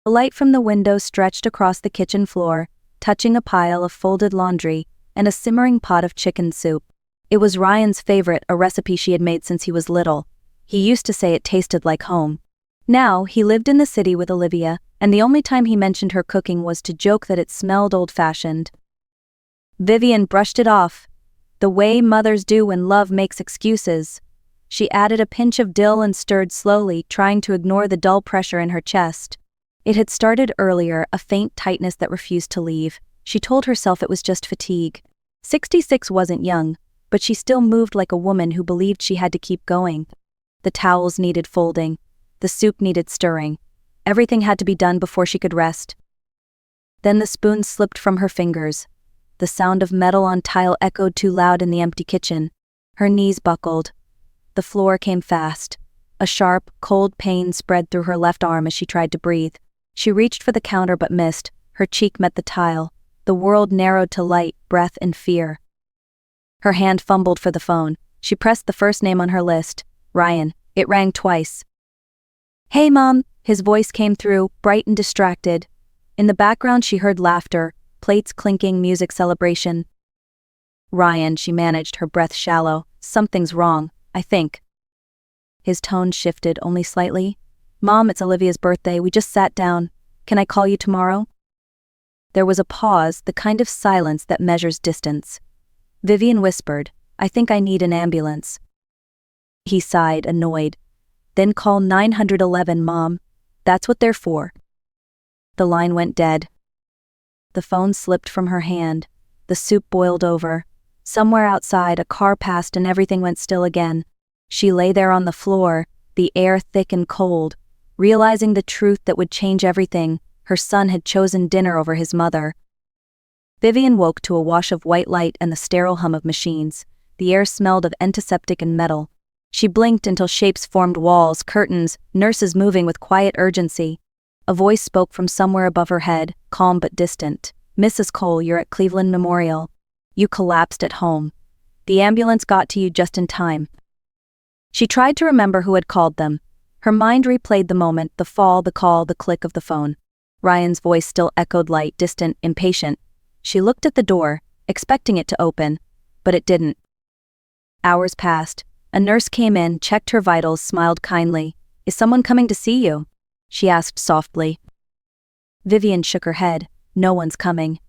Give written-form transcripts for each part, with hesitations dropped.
The light from the window stretched across the kitchen floor, touching a pile of folded laundry and a simmering pot of chicken soup. It was Ryan's favorite, a recipe she had made since he was little. He used to say it tasted like home. Now, he lived in the city with Olivia, and the only time he mentioned her cooking was to joke that it smelled old-fashioned. Vivian brushed it off, the way mothers do when love makes excuses. She added a pinch of dill and stirred slowly, trying to ignore the dull pressure in her chest. It had started earlier, a faint tightness that refused to leave. She told herself it was just fatigue. 66 wasn't young, but she still moved like a woman who believed she had to keep going. The towels needed folding. The soup needed stirring. Everything had to be done before she could rest. Then the spoon slipped from her fingers. The sound of metal on tile echoed too loud in the empty kitchen. Her knees buckled. The floor came fast. A sharp, cold pain spread through her left arm as she tried to breathe. She reached for the counter but missed. Her cheek met the tile. The world narrowed to light, breath, and fear. Her hand fumbled for the phone. She pressed the first name on her list, Ryan. It rang twice. "Hey, Mom," his voice came through, bright and distracted. In the background she heard laughter, plates clinking, music celebration. "Ryan," she managed, her breath shallow. "Something's wrong, I think." His tone shifted only slightly. "Mom, it's Olivia's birthday, we just sat down. Can I call you tomorrow?" There was a pause, the kind of silence that measures distance. Vivian whispered, "I think I need an ambulance." He sighed, annoyed. "Then call 911, Mom. That's what they're for." The line went dead. The phone slipped from her hand. The soup boiled over. Somewhere outside, a car passed and everything went still again. She lay there on the floor, the air thick and cold, realizing the truth that would change everything. Her son had chosen dinner over his mother. Vivian woke to a wash of white light and the sterile hum of machines. The air smelled of antiseptic and metal. She blinked until shapes formed walls, curtains, nurses moving with quiet urgency. A voice spoke from somewhere above her head, calm but distant. "Mrs. Cole, you're at Cleveland Memorial. You collapsed at home. The ambulance got to you just in time." She tried to remember who had called them. Her mind replayed the moment, the fall, the call, the click of the phone. Ryan's voice still echoed light, distant, impatient. She looked at the door, expecting it to open, but it didn't. Hours passed. A nurse came in, checked her vitals, smiled kindly. "Is someone coming to see you?" she asked softly. Vivian shook her head. "No one's coming."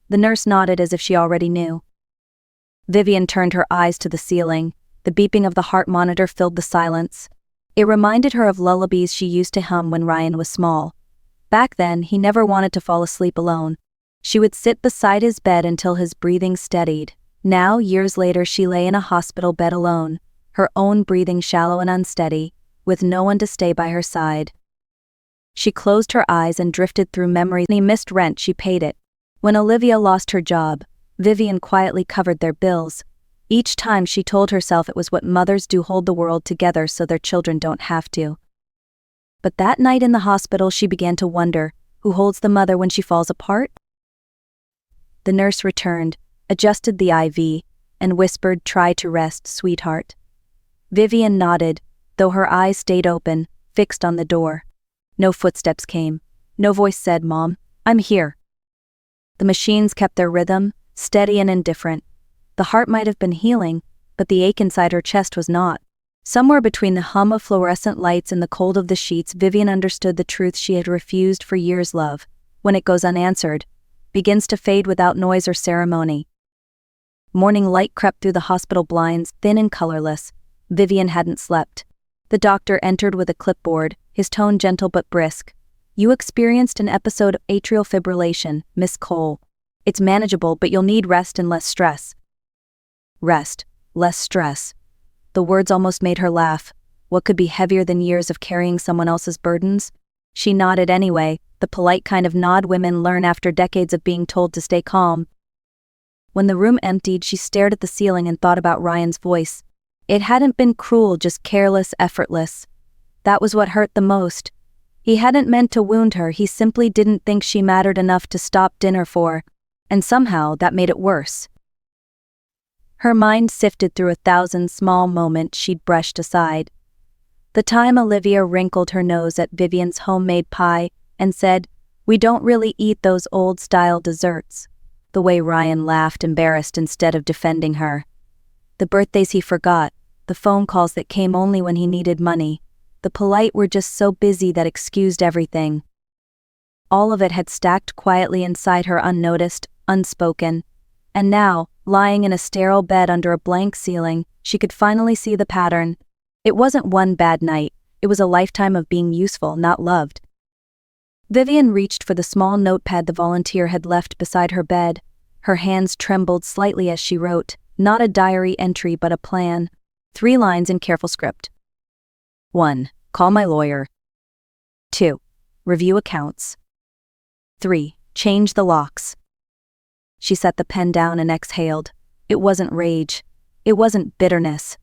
The nurse nodded as if she already knew. Vivian turned her eyes to the ceiling. The beeping of the heart monitor filled the silence. It reminded her of lullabies she used to hum when Ryan was small. Back then, he never wanted to fall asleep alone. She would sit beside his bed until his breathing steadied. Now, years later, she lay in a hospital bed alone, her own breathing shallow and unsteady, with no one to stay by her side. She closed her eyes and drifted through memories. When he missed rent, she paid it. When Olivia lost her job, Vivian quietly covered their bills. Each time she told herself it was what mothers do, hold the world together so their children don't have to. But that night in the hospital she began to wonder, who holds the mother when she falls apart? The nurse returned, adjusted the IV, and whispered, "Try to rest, sweetheart." Vivian nodded, though her eyes stayed open, fixed on the door. No footsteps came. No voice said, "Mom, I'm here." The machines kept their rhythm, steady and indifferent. The heart might have been healing, but the ache inside her chest was not. Somewhere between the hum of fluorescent lights and the cold of the sheets, Vivian understood the truth she had refused for years. Love, when it goes unanswered, begins to fade without noise or ceremony. Morning light crept through the hospital blinds, thin and colorless. Vivian hadn't slept. The doctor entered with a clipboard, his tone gentle but brisk. "You experienced an episode of atrial fibrillation, Miss Cole. It's manageable, but you'll need rest and less stress." Rest, less stress. The words almost made her laugh. What could be heavier than years of carrying someone else's burdens? She nodded anyway, the polite kind of nod women learn after decades of being told to stay calm. When the room emptied, she stared at the ceiling and thought about Ryan's voice. It hadn't been cruel, just careless, effortless. That was what hurt the most. He hadn't meant to wound her, he simply didn't think she mattered enough to stop dinner for, and somehow that made it worse. Her mind sifted through 1,000 small moments she'd brushed aside. The time Olivia wrinkled her nose at Vivian's homemade pie and said, "We don't really eat those old-style desserts." The way Ryan laughed, embarrassed instead of defending her. The birthdays he forgot, the phone calls that came only when he needed money, the polite were just so busy that excused everything. All of it had stacked quietly inside her, unnoticed, unspoken. And now, lying in a sterile bed under a blank ceiling, she could finally see the pattern. It wasn't one bad night, it was a lifetime of being useful, not loved. Vivian reached for the small notepad the volunteer had left beside her bed. Her hands trembled slightly as she wrote, not a diary entry but a plan. 3 lines in careful script. 1. Call my lawyer. 2. Review accounts. 3. Change the locks. She set the pen down and exhaled. It wasn't rage. It wasn't bitterness.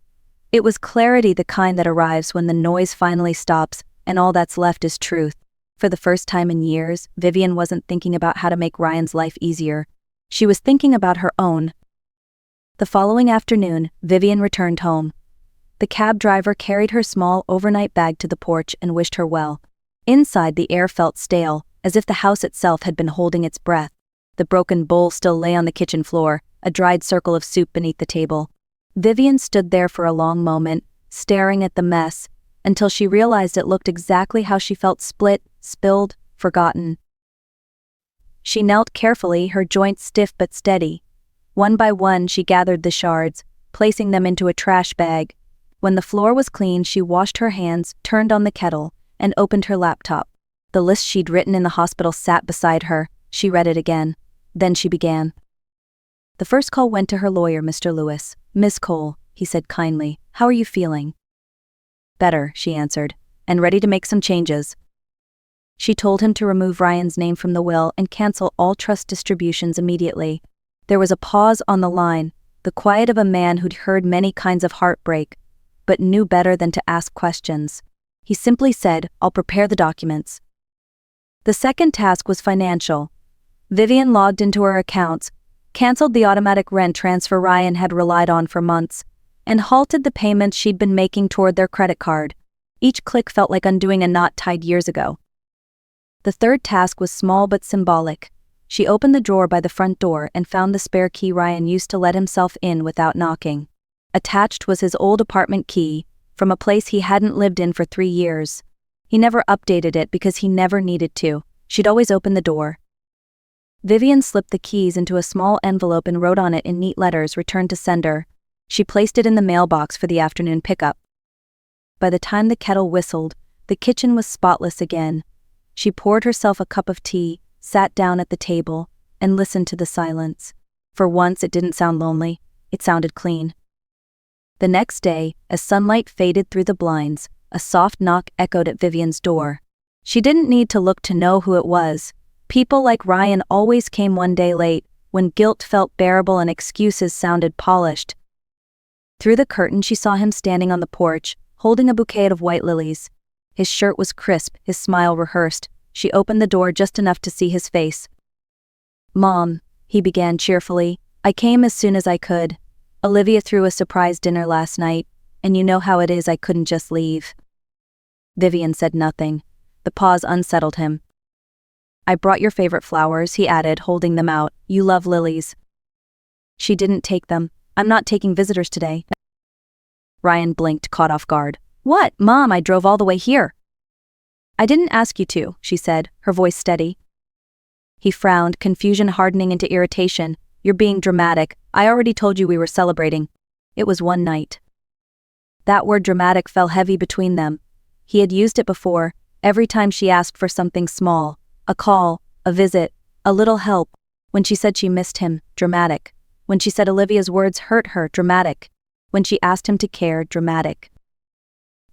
It was clarity, the kind that arrives when the noise finally stops and all that's left is truth. For the first time in years, Vivian wasn't thinking about how to make Ryan's life easier. She was thinking about her own. The following afternoon, Vivian returned home. The cab driver carried her small overnight bag to the porch and wished her well. Inside, the air felt stale, as if the house itself had been holding its breath. The broken bowl still lay on the kitchen floor, a dried circle of soup beneath the table. Vivian stood there for a long moment, staring at the mess, until she realized it looked exactly how she felt: split, spilled, forgotten. She knelt carefully, her joints stiff but steady. One by one she gathered the shards, placing them into a trash bag. When the floor was clean, she washed her hands, turned on the kettle, and opened her laptop. The list she'd written in the hospital sat beside her. She read it again. Then she began. The first call went to her lawyer, Mr. Lewis. "Miss Cole," he said kindly, "how are you feeling?" "Better," she answered, "and ready to make some changes." She told him to remove Ryan's name from the will and cancel all trust distributions immediately. There was a pause on the line, the quiet of a man who'd heard many kinds of heartbreak, but knew better than to ask questions. He simply said, "I'll prepare the documents." The second task was financial. Vivian logged into her accounts, canceled the automatic rent transfer Ryan had relied on for months, and halted the payments she'd been making toward their credit card. Each click felt like undoing a knot tied years ago. The third task was small but symbolic. She opened the drawer by the front door and found the spare key Ryan used to let himself in without knocking. Attached was his old apartment key, from a place he hadn't lived in for 3 years. He never updated it because he never needed to. She'd always open the door. Vivian slipped the keys into a small envelope and wrote on it in neat letters, "Return to sender." She placed it in the mailbox for the afternoon pickup. By the time the kettle whistled, the kitchen was spotless again. She poured herself a cup of tea, sat down at the table, and listened to the silence. For once it didn't sound lonely, it sounded clean. The next day, as sunlight faded through the blinds, a soft knock echoed at Vivian's door. She didn't need to look to know who it was. People like Ryan always came one day late, when guilt felt bearable and excuses sounded polished. Through the curtain she saw him standing on the porch, holding a bouquet of white lilies. His shirt was crisp, his smile rehearsed. She opened the door just enough to see his face. "Mom," he began cheerfully, "I came as soon as I could. Olivia threw a surprise dinner last night, and you know how it is, I couldn't just leave." Vivian said nothing. The pause unsettled him. "I brought your favorite flowers," he added, holding them out. "You love lilies." She didn't take them. "I'm not taking visitors today." Ryan blinked, caught off guard. "What, Mom? I drove all the way here." "I didn't ask you to," she said, her voice steady. He frowned, confusion hardening into irritation. "You're being dramatic. I already told you we were celebrating. It was one night." That word dramatic fell heavy between them. He had used it before, every time she asked for something small. A call, a visit, a little help. When she said she missed him, dramatic. When she said Olivia's words hurt her, dramatic. When she asked him to care, dramatic.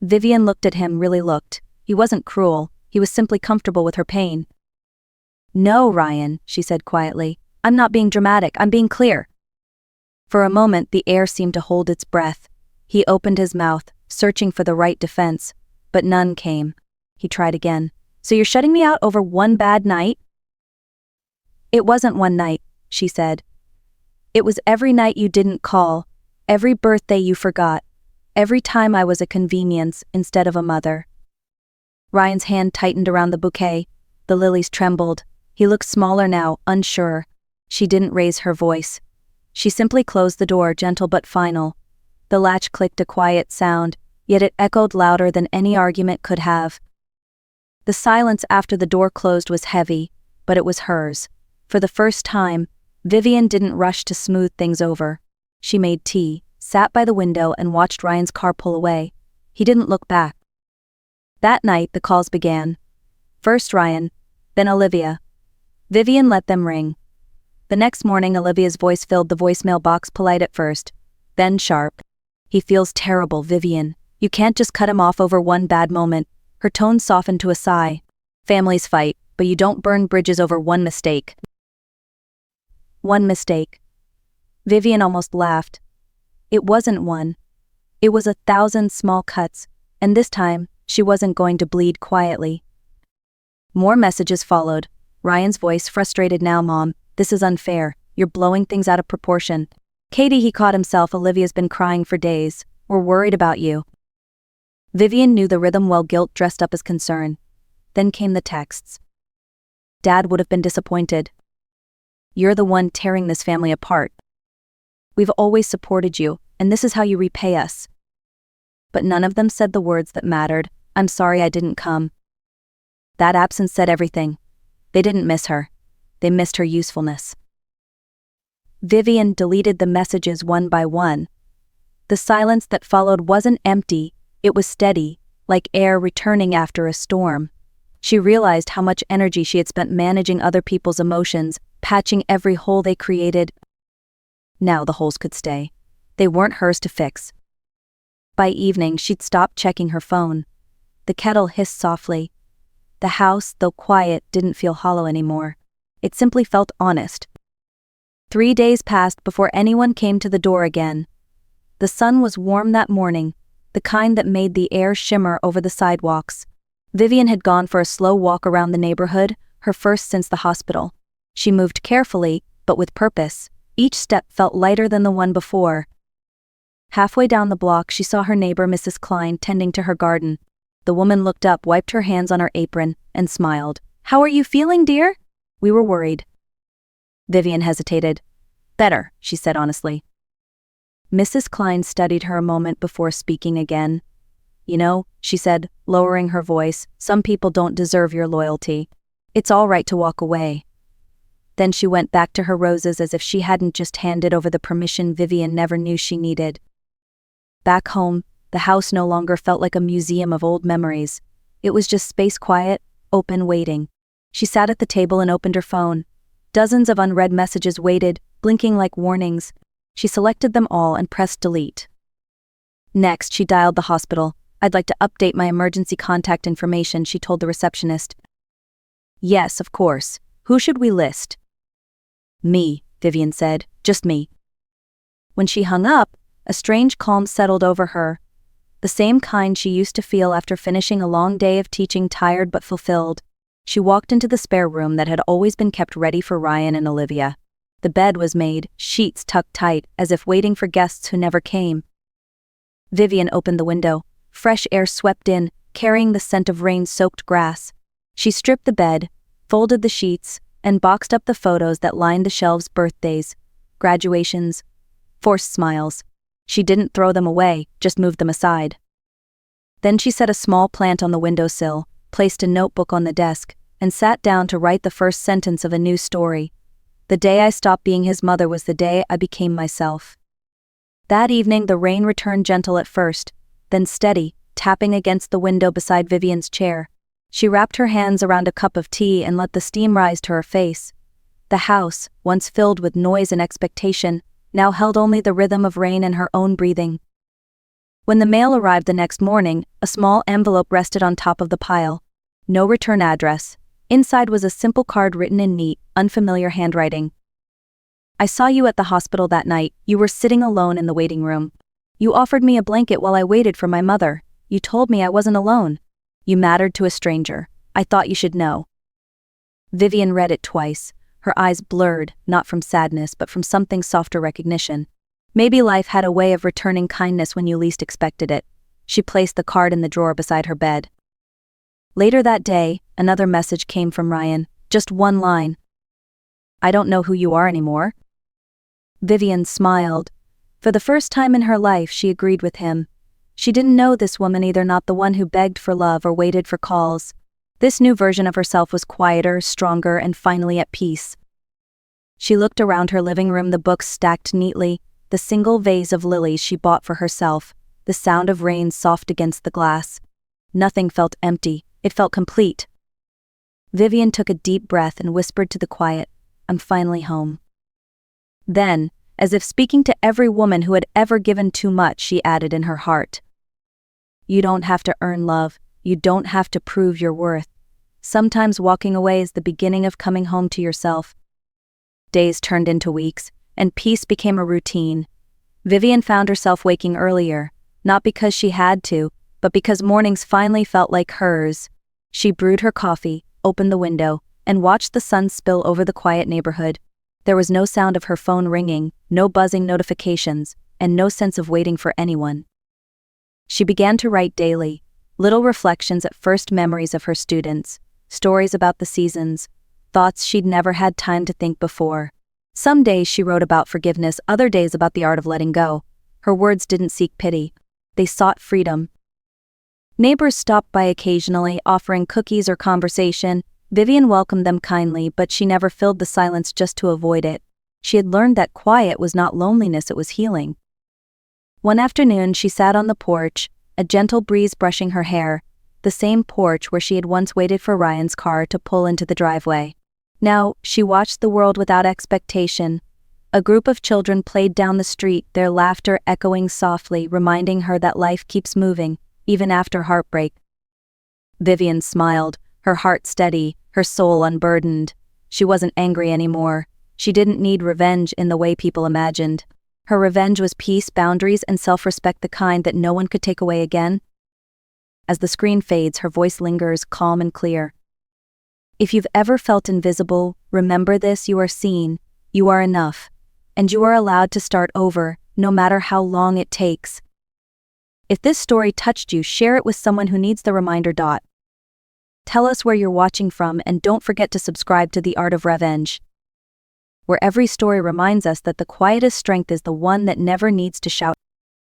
Vivian looked at him, really looked. He wasn't cruel, he was simply comfortable with her pain. "No, Ryan," she said quietly. "I'm not being dramatic, I'm being clear." For a moment the air seemed to hold its breath. He opened his mouth, searching for the right defense, but none came. He tried again. "So you're shutting me out over one bad night?" "It wasn't one night," she said. "It was every night you didn't call, every birthday you forgot, every time I was a convenience instead of a mother." Ryan's hand tightened around the bouquet. The lilies trembled. He looked smaller now, unsure. She didn't raise her voice. She simply closed the door, gentle but final. The latch clicked, a quiet sound, yet it echoed louder than any argument could have. The silence after the door closed was heavy, but it was hers. For the first time, Vivian didn't rush to smooth things over. She made tea, sat by the window and watched Ryan's car pull away. He didn't look back. That night, the calls began. First Ryan, then Olivia. Vivian let them ring. The next morning, Olivia's voice filled the voicemail box, polite at first, then sharp. He feels terrible, Vivian. You can't just cut him off over one bad moment. Her tone softened to a sigh. Families fight, but you don't burn bridges over one mistake. One mistake. Vivian almost laughed. It wasn't one. It was 1,000 small cuts, and this time, she wasn't going to bleed quietly. More messages followed. Ryan's voice, frustrated now. Mom, this is unfair. You're blowing things out of proportion. Katie, he caught himself. Olivia's been crying for days. We're worried about you. Vivian knew the rhythm well, guilt dressed up as concern. Then came the texts. Dad would have been disappointed. You're the one tearing this family apart. We've always supported you, and this is how you repay us. But none of them said the words that mattered. I'm sorry I didn't come. That absence said everything. They didn't miss her. They missed her usefulness. Vivian deleted the messages one by one. The silence that followed wasn't empty, it was steady, like air returning after a storm. She realized how much energy she had spent managing other people's emotions, patching every hole they created. Now the holes could stay. They weren't hers to fix. By evening, she'd stopped checking her phone. The kettle hissed softly. The house, though quiet, didn't feel hollow anymore. It simply felt honest. 3 days passed before anyone came to the door again. The sun was warm that morning, the kind that made the air shimmer over the sidewalks. Vivian had gone for a slow walk around the neighborhood, her first since the hospital. She moved carefully, but with purpose. Each step felt lighter than the one before. Halfway down the block, she saw her neighbor, Mrs. Klein, tending to her garden. The woman looked up, wiped her hands on her apron, and smiled. How are you feeling, dear? We were worried. Vivian hesitated. Better, she said honestly. Mrs. Klein studied her a moment before speaking again. You know, she said, lowering her voice, some people don't deserve your loyalty. It's all right to walk away. Then she went back to her roses as if she hadn't just handed over the permission Vivian never knew she needed. Back home, the house no longer felt like a museum of old memories. It was just space, quiet, open, waiting. She sat at the table and opened her phone. Dozens of unread messages waited, blinking like warnings. She selected them all and pressed delete. Next, she dialed the hospital. I'd like to update my emergency contact information, she told the receptionist. Yes, of course. Who should we list? Me, Vivian said. Just me. When she hung up, a strange calm settled over her. The same kind she used to feel after finishing a long day of teaching, tired but fulfilled. She walked into the spare room that had always been kept ready for Ryan and Olivia. The bed was made, sheets tucked tight, as if waiting for guests who never came. Vivian opened the window. Fresh air swept in, carrying the scent of rain-soaked grass. She stripped the bed, folded the sheets, and boxed up the photos that lined the shelves. Birthdays, graduations, forced smiles. She didn't throw them away, just moved them aside. Then she set a small plant on the windowsill, placed a notebook on the desk, and sat down to write the first sentence of a new story. The day I stopped being his mother was the day I became myself. That evening the rain returned, gentle at first, then steady, tapping against the window beside Vivian's chair. She wrapped her hands around a cup of tea and let the steam rise to her face. The house, once filled with noise and expectation, now held only the rhythm of rain and her own breathing. When the mail arrived the next morning, a small envelope rested on top of the pile. No return address. Inside was a simple card written in neat, unfamiliar handwriting. I saw you at the hospital that night. You were sitting alone in the waiting room. You offered me a blanket while I waited for my mother. You told me I wasn't alone. You mattered to a stranger. I thought you should know. Vivian read it twice, her eyes blurred, not from sadness but from something softer, recognition. Maybe life had a way of returning kindness when you least expected it. She placed the card in the drawer beside her bed. Later that day, another message came from Ryan, just one line. "I don't know who you are anymore." Vivian smiled. For the first time in her life, she agreed with him. She didn't know this woman either, not the one who begged for love or waited for calls. This new version of herself was quieter, stronger, and finally at peace. She looked around her living room, the books stacked neatly, the single vase of lilies she bought for herself, the sound of rain soft against the glass. Nothing felt empty, it felt complete. Vivian took a deep breath and whispered to the quiet, "I'm finally home." Then, as if speaking to every woman who had ever given too much, she added in her heart, "You don't have to earn love, you don't have to prove your worth. Sometimes walking away is the beginning of coming home to yourself." Days turned into weeks, and peace became a routine. Vivian found herself waking earlier, not because she had to, but because mornings finally felt like hers. She brewed her coffee, opened the window, and watched the sun spill over the quiet neighborhood. There was no sound of her phone ringing, no buzzing notifications, and no sense of waiting for anyone. She began to write daily, little reflections at first, memories of her students, stories about the seasons, thoughts she'd never had time to think before. Some days she wrote about forgiveness, other days about the art of letting go. Her words didn't seek pity. They sought freedom. Neighbors stopped by occasionally, offering cookies or conversation. Vivian welcomed them kindly, but she never filled the silence just to avoid it. She had learned that quiet was not loneliness, it was healing. One afternoon she sat on the porch, a gentle breeze brushing her hair, the same porch where she had once waited for Ryan's car to pull into the driveway. Now, she watched the world without expectation. A group of children played down the street, their laughter echoing softly, reminding her that life keeps moving, even after heartbreak. Vivian smiled, her heart steady, her soul unburdened. She wasn't angry anymore. She didn't need revenge in the way people imagined. Her revenge was peace, boundaries, and self-respect, the kind that no one could take away again. As the screen fades, her voice lingers, calm and clear. If you've ever felt invisible, remember this: you are seen, you are enough, and you are allowed to start over, no matter how long it takes. If this story touched you, share it with someone who needs the reminder. Tell us where you're watching from, and don't forget to subscribe to The Art of Revenge, where every story reminds us that the quietest strength is the one that never needs to shout.